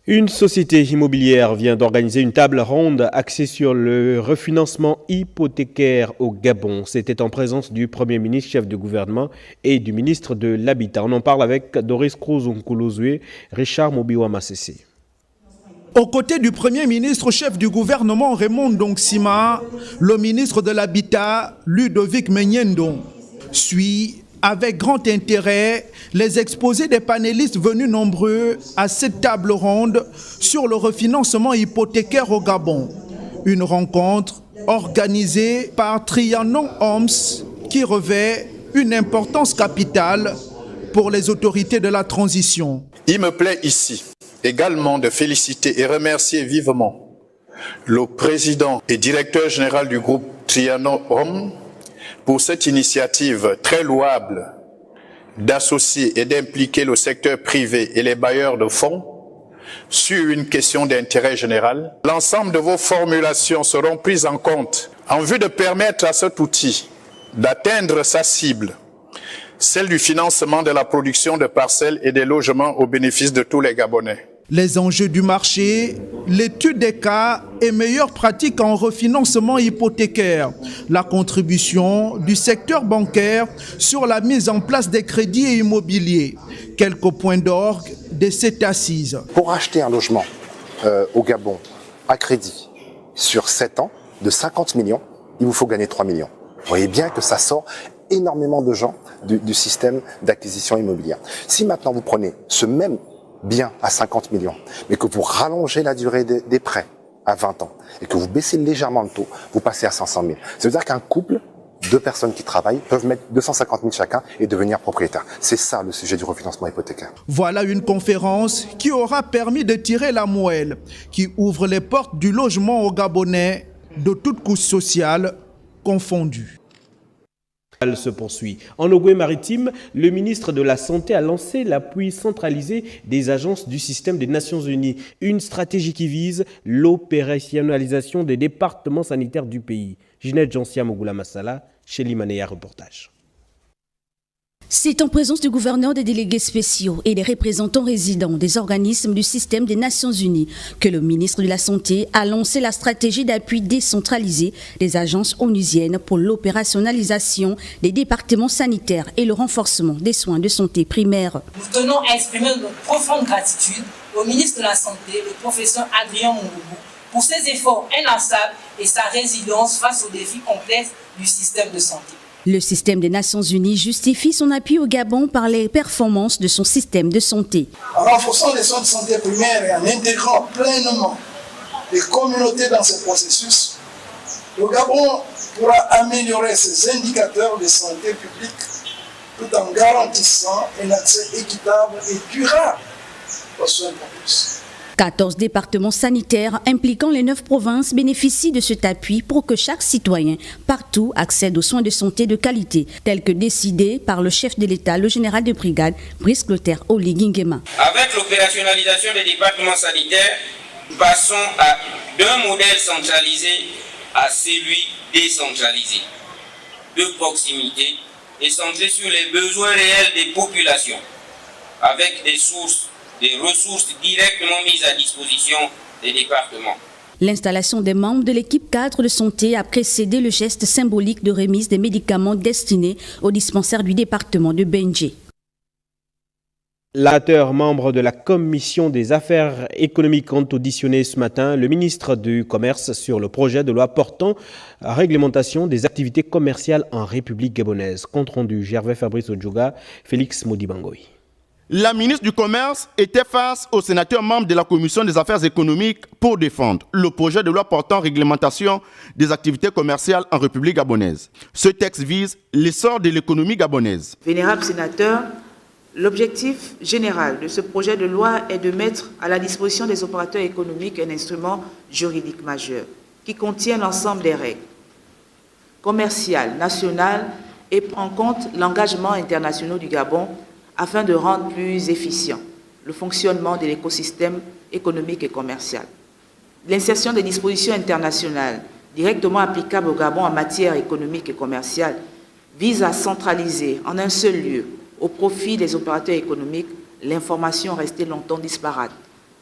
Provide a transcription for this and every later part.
Une société immobilière vient d'organiser une table ronde axée sur le refinancement hypothécaire au Gabon. C'était en présence du Premier ministre, chef de gouvernement et du ministre de l'Habitat. On en parle avec Doris Kroos-Nkulozwe, Richard Mobiwa-Massessi. Aux côtés du Premier ministre, chef du gouvernement Raymond Dongsima, le ministre de l'Habitat Ludovic Menyendo suit avec grand intérêt les exposés des panélistes venus nombreux à cette table ronde sur le refinancement hypothécaire au Gabon. Une rencontre organisée par Trianon Homes qui revêt une importance capitale pour les autorités de la transition. Il me plaît ici également de féliciter et remercier vivement le président et directeur général du groupe Trianon Homes pour cette initiative très louable d'associer et d'impliquer le secteur privé et les bailleurs de fonds sur une question d'intérêt général. L'ensemble de vos formulations seront prises en compte en vue de permettre à cet outil d'atteindre sa cible, celle du financement de la production de parcelles et des logements au bénéfice de tous les Gabonais. Les enjeux du marché, l'étude des cas et meilleures pratiques en refinancement hypothécaire, la contribution du secteur bancaire sur la mise en place des crédits immobiliers, quelques points d'orgue de cette assise. Pour acheter un logement au Gabon à crédit sur 7 ans de 50 millions, il vous faut gagner 3 millions. Vous voyez bien que ça sort énormément de gens du système d'acquisition immobilière. Si maintenant vous prenez ce même bien à 50 millions, mais que vous rallongez la durée des prêts à 20 ans et que vous baissez légèrement le taux, vous passez à 500 000. Ça veut dire qu'un couple, 2 personnes qui travaillent, peuvent mettre 250 000 chacun et devenir propriétaire. C'est ça le sujet du refinancement hypothécaire. Voilà une conférence qui aura permis de tirer la moelle, qui ouvre les portes du logement aux Gabonais de toutes couches sociales confondues. Elle se poursuit. En Ogooué-Maritime, le ministre de la Santé a lancé l'appui centralisé des agences du système des Nations Unies, une stratégie qui vise l'opérationnalisation des départements sanitaires du pays. Ginette Jansia Mogula Massala, chez Limanéa Reportage. C'est en présence du gouverneur, des délégués spéciaux et des représentants résidents des organismes du système des Nations Unies que le ministre de la Santé a lancé la stratégie d'appui décentralisé des agences onusiennes pour l'opérationnalisation des départements sanitaires et le renforcement des soins de santé primaire. Nous tenons à exprimer notre profonde gratitude au ministre de la Santé, le professeur Adrien Mongoubou, pour ses efforts inlassables et sa résilience face aux défis complexes du système de santé. Le système des Nations Unies justifie son appui au Gabon par les performances de son système de santé. En renforçant les soins de santé primaires et en intégrant pleinement les communautés dans ce processus, le Gabon pourra améliorer ses indicateurs de santé publique tout en garantissant un accès équitable et durable aux soins pour tous. 14 départements sanitaires impliquant les 9 provinces bénéficient de cet appui pour que chaque citoyen partout accède aux soins de santé de qualité, tels que décidés par le chef de l'État, le général de brigade, Brice Clotaire Oligingema. Avec l'opérationnalisation des départements sanitaires, nous passons d'un modèle centralisé à celui décentralisé, de proximité et centré sur les besoins réels des populations, avec des ressources directement mises à disposition des départements. L'installation des membres de l'équipe cadre de santé a précédé le geste symbolique de remise des médicaments destinés au dispensaire du département de Benjé. L'acteur membre de la Commission des affaires économiques ont auditionné ce matin le ministre du Commerce sur le projet de loi portant réglementation des activités commerciales en République gabonaise. Compte rendu Gervais Fabrice Odjouga, Félix Modibangoy. La ministre du Commerce était face aux sénateurs membres de la Commission des affaires économiques pour défendre le projet de loi portant réglementation des activités commerciales en République gabonaise. Ce texte vise l'essor de l'économie gabonaise. Vénérables sénateurs, l'objectif général de ce projet de loi est de mettre à la disposition des opérateurs économiques un instrument juridique majeur qui contient l'ensemble des règles commerciales, nationales et prend en compte l'engagement international du Gabon afin de rendre plus efficient le fonctionnement de l'écosystème économique et commercial. L'insertion des dispositions internationales directement applicables au Gabon en matière économique et commerciale vise à centraliser en un seul lieu, au profit des opérateurs économiques, l'information restée longtemps disparate,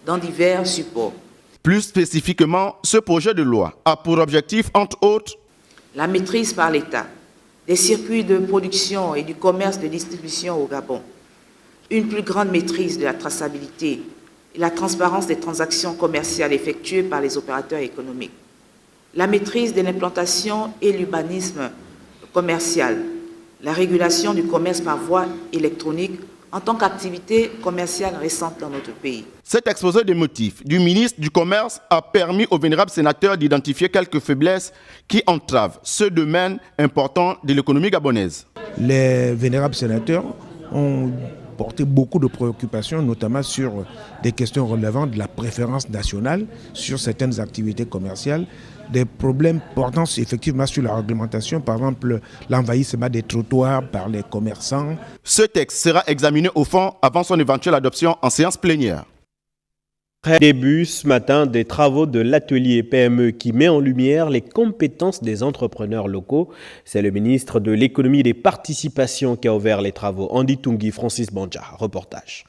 dans divers supports. Plus spécifiquement, ce projet de loi a pour objectif, entre autres, la maîtrise par l'État des circuits de production et du commerce de distribution au Gabon, une plus grande maîtrise de la traçabilité et la transparence des transactions commerciales effectuées par les opérateurs économiques, la maîtrise de l'implantation et l'urbanisme commercial, la régulation du commerce par voie électronique en tant qu'activité commerciale récente dans notre pays. Cet exposé des motifs du ministre du Commerce a permis au vénérable sénateur d'identifier quelques faiblesses qui entravent ce domaine important de l'économie gabonaise. Les vénérables sénateurs ont porté beaucoup de préoccupations, notamment sur des questions relevant de la préférence nationale sur certaines activités commerciales, des problèmes portant effectivement sur la réglementation, par exemple l'envahissement des trottoirs par les commerçants. Ce texte sera examiné au fond avant son éventuelle adoption en séance plénière. Début ce matin des travaux de l'atelier PME qui met en lumière les compétences des entrepreneurs locaux. C'est le ministre de l'économie et des participations qui a ouvert les travaux. Andy Tungi, Francis Banja, reportage.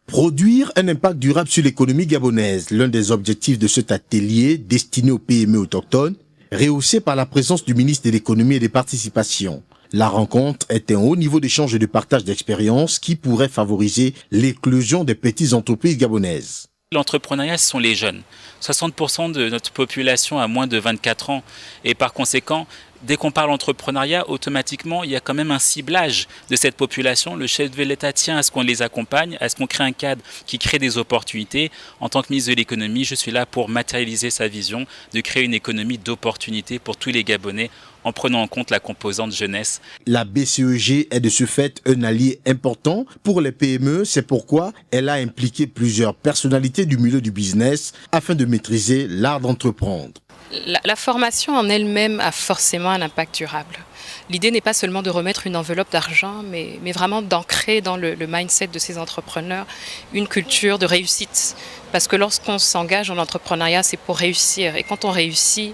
Produire un impact durable sur l'économie gabonaise, l'un des objectifs de cet atelier destiné aux PME autochtones, rehaussé par la présence du ministre de l'économie et des participations. La rencontre est un haut niveau d'échange et de partage d'expériences qui pourrait favoriser l'éclosion des petites entreprises gabonaises. L'entrepreneuriat, ce sont les jeunes. 60% de notre population a moins de 24 ans et par conséquent, dès qu'on parle entrepreneuriat, automatiquement, il y a quand même un ciblage de cette population. Le chef de l'État tient à ce qu'on les accompagne, à ce qu'on crée un cadre qui crée des opportunités. En tant que ministre de l'économie, je suis là pour matérialiser sa vision de créer une économie d'opportunités pour tous les Gabonais en prenant en compte la composante jeunesse. La BCEG est de ce fait un allié important pour les PME. C'est pourquoi elle a impliqué plusieurs personnalités du milieu du business afin de maîtriser l'art d'entreprendre. La formation en elle-même a forcément un impact durable. L'idée n'est pas seulement de remettre une enveloppe d'argent, mais vraiment d'ancrer dans le mindset de ces entrepreneurs une culture de réussite. Parce que lorsqu'on s'engage en entrepreneuriat, c'est pour réussir. Et quand on réussit,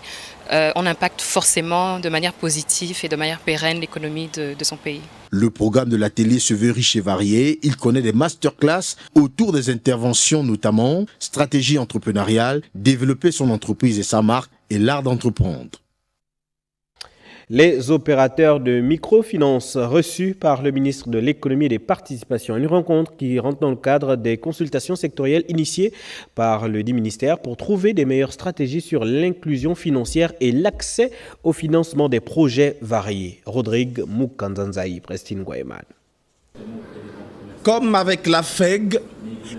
on impacte forcément de manière positive et de manière pérenne l'économie de son pays. Le programme de l'atelier se veut riche et varié. Il connaît des masterclass autour des interventions, notamment stratégie entrepreneuriale, développer son entreprise et sa marque et l'art d'entreprendre. Les opérateurs de microfinance reçus par le ministre de l'économie et des participations. Une rencontre qui rentre dans le cadre des consultations sectorielles initiées par le dit ministère pour trouver des meilleures stratégies sur l'inclusion financière et l'accès au financement des projets variés. Rodrigue Mukanzanzaï, Prestine Guayman. Comme avec la FEG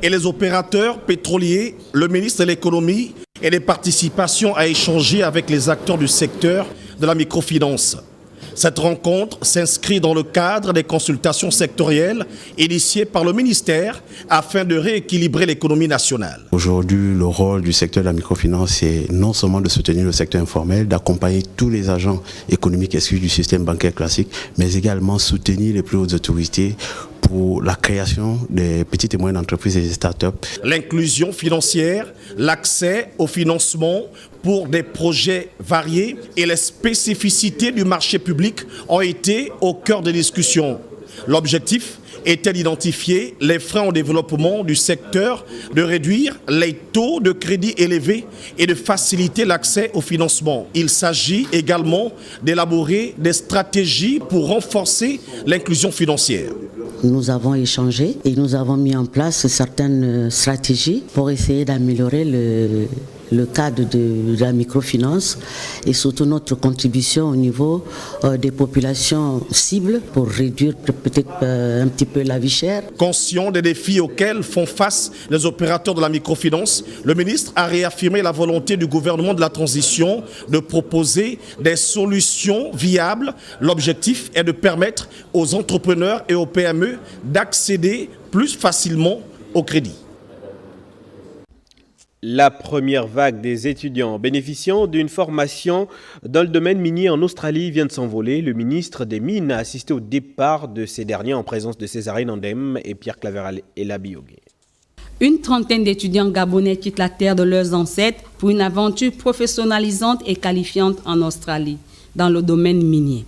et les opérateurs pétroliers, le ministre de l'économie et des participations a échangé avec les acteurs du secteur de la microfinance. Cette rencontre s'inscrit dans le cadre des consultations sectorielles initiées par le ministère afin de rééquilibrer l'économie nationale. Aujourd'hui, le rôle du secteur de la microfinance, c'est non seulement de soutenir le secteur informel, d'accompagner tous les agents économiques exclus du système bancaire classique, mais également soutenir les plus hautes autorités pour la création des petites et moyennes entreprises et des startups. L'inclusion financière, l'accès au financement pour des projets variés et les spécificités du marché public ont été au cœur des discussions. L'objectif était d'identifier les freins au développement du secteur, de réduire les taux de crédit élevés et de faciliter l'accès au financement. Il s'agit également d'élaborer des stratégies pour renforcer l'inclusion financière. Nous avons échangé et nous avons mis en place certaines stratégies pour essayer d'améliorer le cadre de la microfinance et surtout notre contribution au niveau des populations cibles pour réduire peut-être un petit peu la vie chère. Conscient des défis auxquels font face les opérateurs de la microfinance, le ministre a réaffirmé la volonté du gouvernement de la transition de proposer des solutions viables. L'objectif est de permettre aux entrepreneurs et aux PME d'accéder plus facilement au crédit. La première vague des étudiants bénéficiant d'une formation dans le domaine minier en Australie vient de s'envoler. Le ministre des Mines a assisté au départ de ces derniers en présence de Césarine Andem et Pierre Claveral et Labiogué. Une trentaine d'étudiants gabonais quittent la terre de leurs ancêtres pour une aventure professionnalisante et qualifiante en Australie, dans le domaine minier.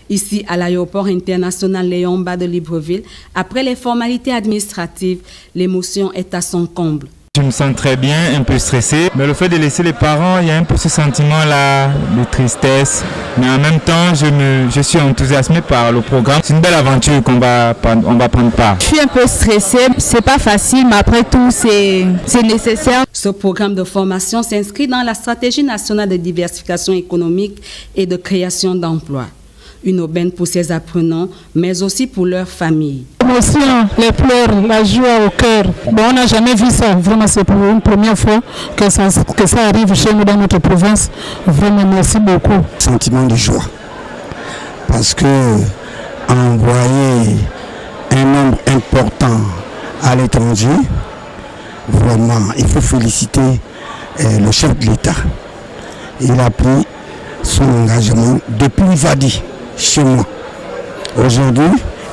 Ici, à l'aéroport international Léon Mba de Libreville, après les formalités administratives, l'émotion est à son comble. Je me sens très bien, un peu stressé, mais le fait de laisser les parents, il y a un peu ce sentiment-là de tristesse. Mais en même temps, je suis enthousiasmé par le programme. C'est une belle aventure on va prendre part. Je suis un peu stressé, c'est pas facile, mais après tout, c'est nécessaire. Ce programme de formation s'inscrit dans la stratégie nationale de diversification économique et de création d'emplois. Une aubaine pour ses apprenants, mais aussi pour leurs familles. L'émotion, les pleurs, la joie au cœur. Bon, on n'a jamais vu ça. Vraiment, c'est pour une première fois que ça arrive chez nous dans notre province. Vraiment, merci beaucoup. Sentiment de joie. Parce que envoyer un nombre important à l'étranger, vraiment, il faut féliciter le chef de l'État. Il a pris son engagement depuis Vadi. Chez moi. Aujourd'hui,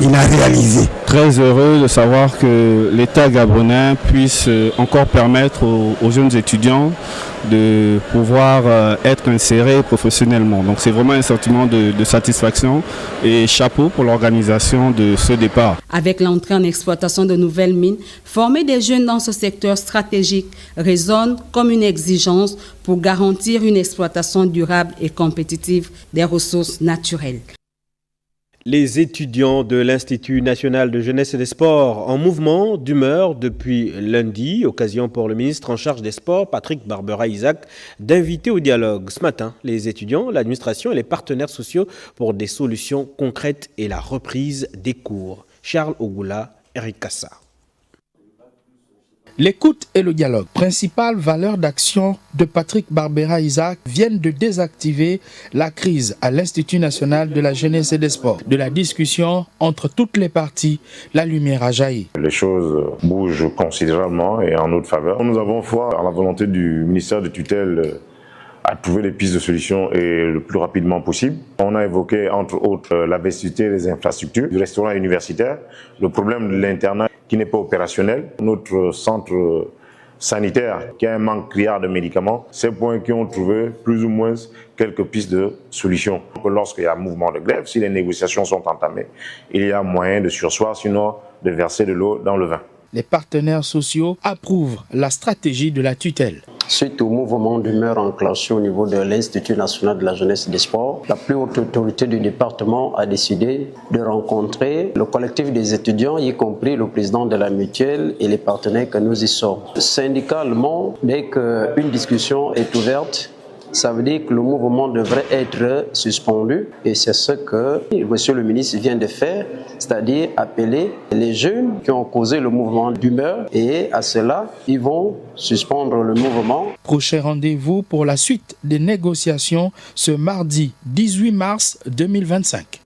il a réalisé. Très heureux de savoir que l'État gabonais puisse encore permettre aux jeunes étudiants de pouvoir être insérés professionnellement. Donc c'est vraiment un sentiment de satisfaction et chapeau pour l'organisation de ce départ. Avec l'entrée en exploitation de nouvelles mines, former des jeunes dans ce secteur stratégique résonne comme une exigence pour garantir une exploitation durable et compétitive des ressources naturelles. Les étudiants de l'Institut national de jeunesse et des sports en mouvement d'humeur depuis lundi, occasion pour le ministre en charge des sports, Patrick Barbera-Isaac, d'inviter au dialogue ce matin les étudiants, l'administration et les partenaires sociaux pour des solutions concrètes et la reprise des cours. Charles Ogoula, Eric Kassa. L'écoute et le dialogue, principale valeur d'action de Patrick Barbera-Isaac, viennent de désactiver la crise à l'Institut national de la jeunesse et des sports. De la discussion entre toutes les parties, la lumière a jailli. Les choses bougent considérablement et en notre faveur. Nous avons foi à la volonté du ministère de tutelle à trouver les pistes de solutions et le plus rapidement possible. On a évoqué entre autres la vestité des infrastructures, du restaurant universitaire, le problème de l'internat qui n'est pas opérationnel, notre centre sanitaire qui a un manque criard de médicaments, ces points qui ont trouvé plus ou moins quelques pistes de solutions. Lorsqu'il y a un mouvement de grève, si les négociations sont entamées, il y a moyen de surseoir, sinon de verser de l'eau dans le vin. Les partenaires sociaux approuvent la stratégie de la tutelle. Suite au mouvement d'humeur enclenché au niveau de l'Institut national de la jeunesse et des sports, la plus haute autorité du département a décidé de rencontrer le collectif des étudiants, y compris le président de la mutuelle et les partenaires que nous y sommes. Syndicalement, dès qu'une discussion est ouverte, ça veut dire que le mouvement devrait être suspendu et c'est ce que monsieur le ministre vient de faire, c'est-à-dire appeler les jeunes qui ont causé le mouvement d'humeur et à cela, ils vont suspendre le mouvement. Prochain rendez-vous pour la suite des négociations ce mardi 18 mars 2025.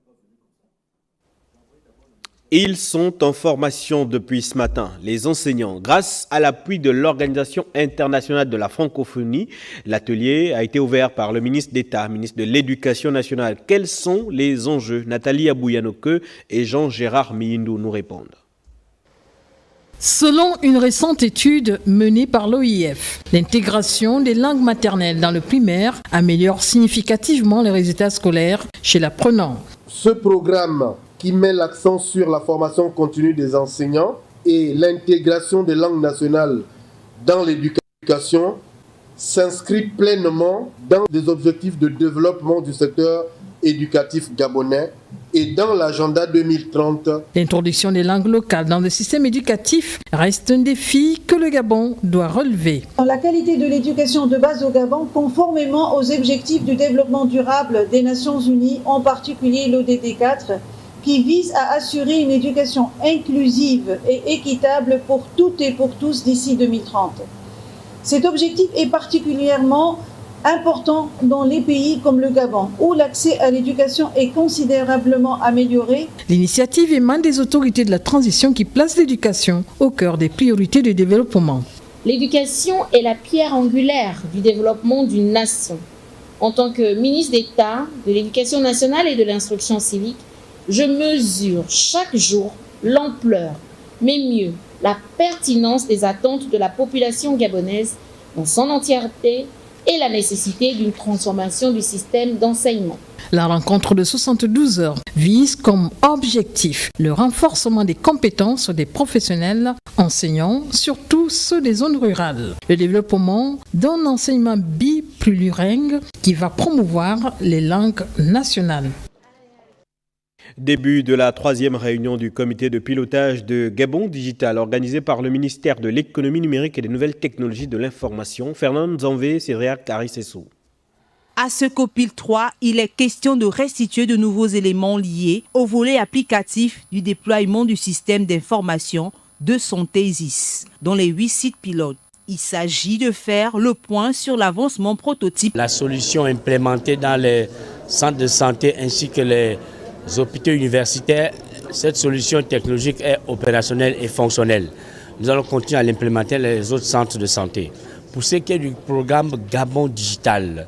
Ils sont en formation depuis ce matin, les enseignants. Grâce à l'appui de l'Organisation internationale de la francophonie, l'atelier a été ouvert par le ministre d'État, ministre de l'Éducation nationale. Quels sont les enjeux? Nathalie Abouyanoke et Jean-Gérard Miyindou nous répondent. Selon une récente étude menée par l'OIF, l'intégration des langues maternelles dans le primaire améliore significativement les résultats scolaires chez l'apprenant. Ce programme qui met l'accent sur la formation continue des enseignants et l'intégration des langues nationales dans l'éducation s'inscrit pleinement dans des objectifs de développement du secteur éducatif gabonais et dans l'agenda 2030. L'introduction des langues locales dans le système éducatif reste un défi que le Gabon doit relever. La qualité de l'éducation de base au Gabon, conformément aux objectifs du développement durable des Nations Unies, en particulier l'ODD 4, qui vise à assurer une éducation inclusive et équitable pour toutes et pour tous d'ici 2030. Cet objectif est particulièrement important dans les pays comme le Gabon, où l'accès à l'éducation est considérablement amélioré. L'initiative émane des autorités de la transition qui placent l'éducation au cœur des priorités du développement. L'éducation est la pierre angulaire du développement d'une nation. En tant que ministre d'État de l'Éducation nationale et de l'Instruction civique, je mesure chaque jour l'ampleur, mais mieux, la pertinence des attentes de la population gabonaise dans son entièreté et la nécessité d'une transformation du système d'enseignement. La rencontre de 72 heures vise comme objectif le renforcement des compétences des professionnels enseignants, surtout ceux des zones rurales. Le développement d'un enseignement biplurilingue qui va promouvoir les langues nationales. Début de la 3e réunion du comité de pilotage de Gabon Digital organisé par le ministère de l'économie numérique et des nouvelles technologies de l'information. Fernand Zanvé, Cédric Carissessou. À ce COPIL 3, il est question de restituer de nouveaux éléments liés au volet applicatif du déploiement du système d'information de santé ISIS dans les 8 sites pilotes. Il s'agit de faire le point sur l'avancement prototype. La solution implémentée dans les centres de santé ainsi que les hôpitaux universitaires, cette solution technologique est opérationnelle et fonctionnelle. Nous allons continuer à l'implémenter dans les autres centres de santé. Pour ce qui est du programme Gabon Digital,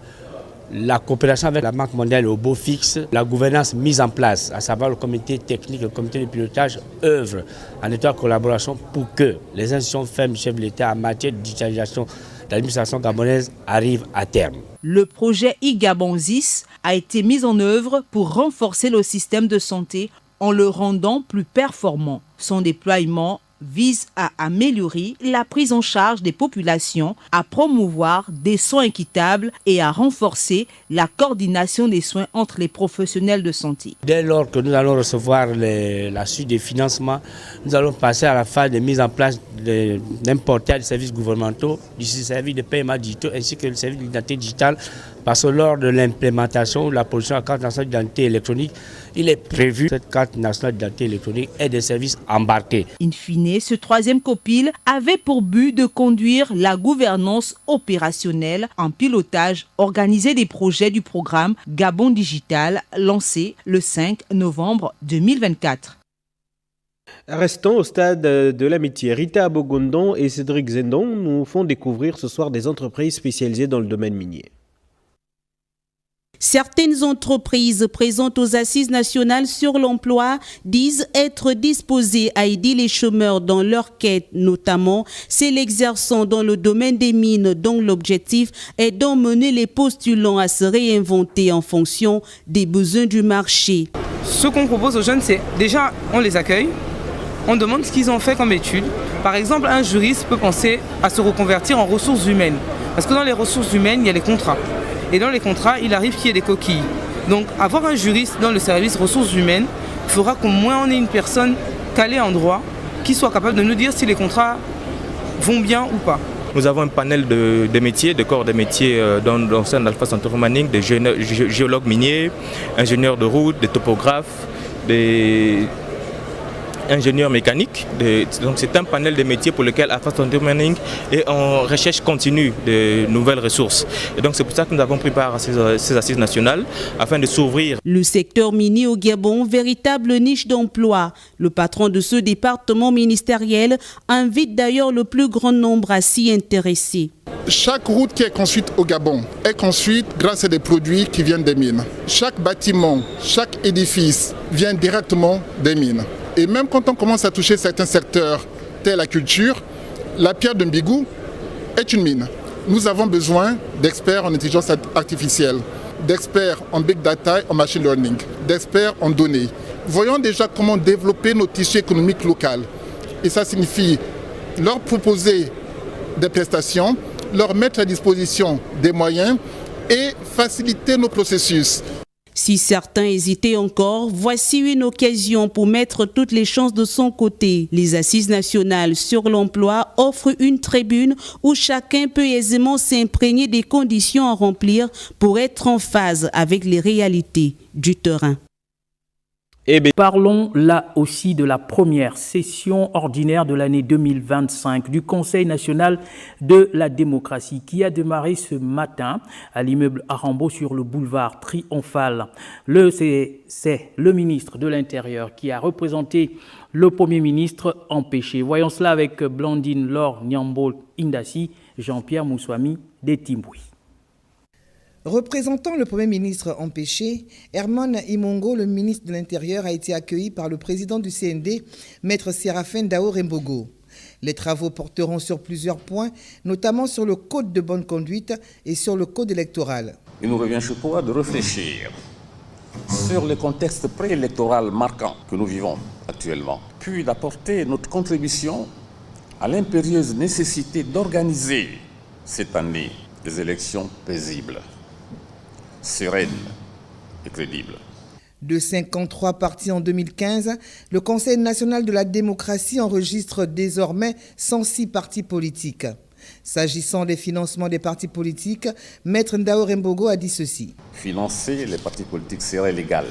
la coopération avec la Banque mondiale au beau fixe, la gouvernance mise en place, à savoir le comité technique, le comité de pilotage, œuvrent en étroite collaboration pour que les institutions fermes du chef de l'État en matière de digitalisation de l'administration gabonaise arrivent à terme. Le projet e-Gabon 10 a été mis en œuvre pour renforcer le système de santé en le rendant plus performant. Son déploiement vise à améliorer la prise en charge des populations, à promouvoir des soins équitables et à renforcer la coordination des soins entre les professionnels de santé. Dès lors que nous allons recevoir la suite des financements, nous allons passer à la phase de mise en place d'un portail de services gouvernementaux, du service de paiement digitaux ainsi que le service d'identité digitale. Parce que lors de l'implémentation de la production de la carte nationale d'identité électronique, il est prévu que cette carte nationale d'identité électronique ait des services embarqués. In fine, ce 3e COPIL avait pour but de conduire la gouvernance opérationnelle en pilotage, organiser des projets du programme Gabon Digital lancé le 5 novembre 2024. Restons au stade de l'amitié. Rita Abogondon et Cédric Zendon nous font découvrir ce soir des entreprises spécialisées dans le domaine minier. Certaines entreprises présentes aux Assises nationales sur l'emploi disent être disposées à aider les chômeurs dans leur quête, notamment celles exerçant dans le domaine des mines, dont l'objectif est d'emmener les postulants à se réinventer en fonction des besoins du marché. Ce qu'on propose aux jeunes, c'est déjà on les accueille, on demande ce qu'ils ont fait comme études. Par exemple, un juriste peut penser à se reconvertir en ressources humaines, parce que dans les ressources humaines, il y a les contrats. Et dans les contrats, il arrive qu'il y ait des coquilles. Donc avoir un juriste dans le service ressources humaines fera qu'au moins on ait une personne calée en droit qui soit capable de nous dire si les contrats vont bien ou pas. Nous avons un panel de métiers, de corps de métiers dans le sein d'Alpha Centauro Mining, des géologues miniers, ingénieurs de route, des topographes, des ingénieurs mécaniques. Donc c'est un panel de métiers pour lequel Alpha Centauro Mining est en recherche continue de nouvelles ressources. Et donc c'est pour ça que nous avons pris part à ces assises nationales afin de s'ouvrir. Le secteur minier au Gabon, véritable niche d'emploi. Le patron de ce département ministériel invite d'ailleurs le plus grand nombre à s'y intéresser. Chaque route qui est construite au Gabon est construite grâce à des produits qui viennent des mines. Chaque bâtiment, chaque édifice vient directement des mines. Et même quand on commence à toucher certains secteurs, tels la culture, la pierre de Mbigou est une mine. Nous avons besoin d'experts en intelligence artificielle, d'experts en big data et en machine learning, d'experts en données. Voyons déjà comment développer nos tissus économiques locaux. Et ça signifie leur proposer des prestations, leur mettre à disposition des moyens et faciliter nos processus. Si certains hésitaient encore, voici une occasion pour mettre toutes les chances de son côté. Les Assises nationales sur l'emploi offrent une tribune où chacun peut aisément s'imprégner des conditions à remplir pour être en phase avec les réalités du terrain. Parlons là aussi de la première session ordinaire de l'année 2025 du Conseil national de la démocratie qui a démarré ce matin à l'immeuble Arambo sur le boulevard Triomphal. C'est le ministre de l'Intérieur qui a représenté le Premier ministre empêché. Voyons cela avec Blandine Laure Nyambo Indassi, Jean-Pierre Moussouami des Timbouis. Représentant le Premier ministre empêché, Herman Imongo, le ministre de l'Intérieur, a été accueilli par le président du CND, Maître Séraphin Dao Rembogo. Les travaux porteront sur plusieurs points, notamment sur le code de bonne conduite et sur le code électoral. Il nous revient, je crois, de réfléchir sur le contexte préélectoral marquant que nous vivons actuellement, puis d'apporter notre contribution à l'impérieuse nécessité d'organiser cette année des élections paisibles, sereines et crédibles. De 53 partis en 2015, le Conseil national de la démocratie enregistre désormais 106 partis politiques. S'agissant des financements des partis politiques, Maître Ndao Rembogo a dit ceci. Financer les partis politiques serait légal.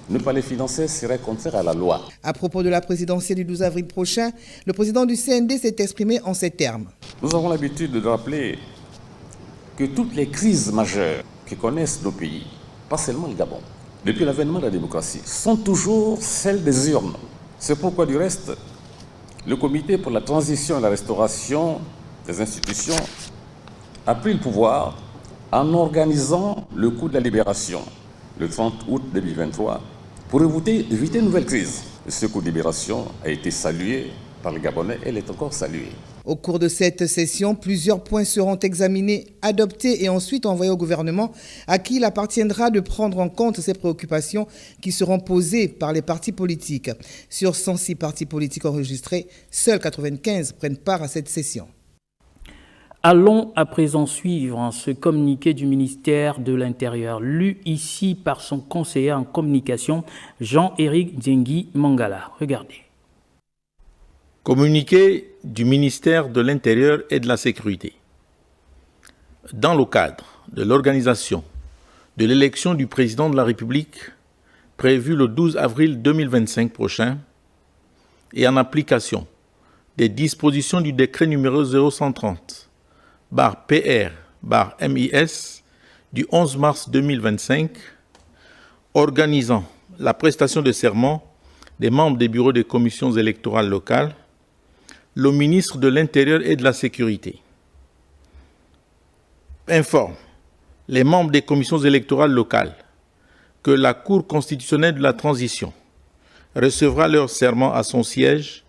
Ne pas les financer serait contraire à la loi. À propos de la présidentielle du 12 avril prochain, le président du CND s'est exprimé en ces termes. Nous avons l'habitude de rappeler que toutes les crises majeures que connaissent nos pays, pas seulement le Gabon, depuis l'avènement de la démocratie, sont toujours celles des urnes. C'est pourquoi, du reste, le Comité pour la transition et la restauration des institutions a pris le pouvoir en organisant le coup de la libération, le 30 août 2023, pour éviter une nouvelle crise. Ce coup de libération a été salué par les Gabonais et il est encore salué. Au cours de cette session, plusieurs points seront examinés, adoptés et ensuite envoyés au gouvernement, à qui il appartiendra de prendre en compte ces préoccupations qui seront posées par les partis politiques. Sur 106 partis politiques enregistrés, seuls 95 prennent part à cette session. Allons à présent suivre ce communiqué du ministère de l'Intérieur, lu ici par son conseiller en communication, Jean-Éric Djengui Mangala. Regardez. Communiqué du ministère de l'Intérieur et de la Sécurité. Dans le cadre de l'organisation de l'élection du président de la République prévue le 12 avril 2025 prochain et en application des dispositions du décret numéro 0130/PR/MIS du 11 mars 2025 organisant la prestation de serment des membres des bureaux des commissions électorales locales, le ministre de l'Intérieur et de la Sécurité informe les membres des commissions électorales locales que la Cour constitutionnelle de la transition recevra leur serment à son siège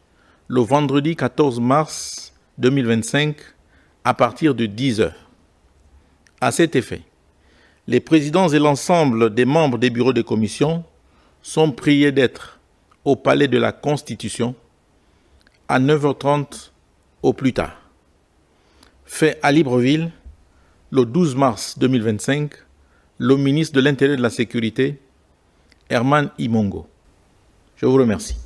le vendredi 14 mars 2025 à partir de 10 h. À cet effet, les présidents et l'ensemble des membres des bureaux de commission sont priés d'être au Palais de la Constitution à 9h30 au plus tard. Fait à Libreville, le 12 mars 2025, le ministre de l'Intérieur et de la Sécurité, Herman Imongo. Je vous remercie.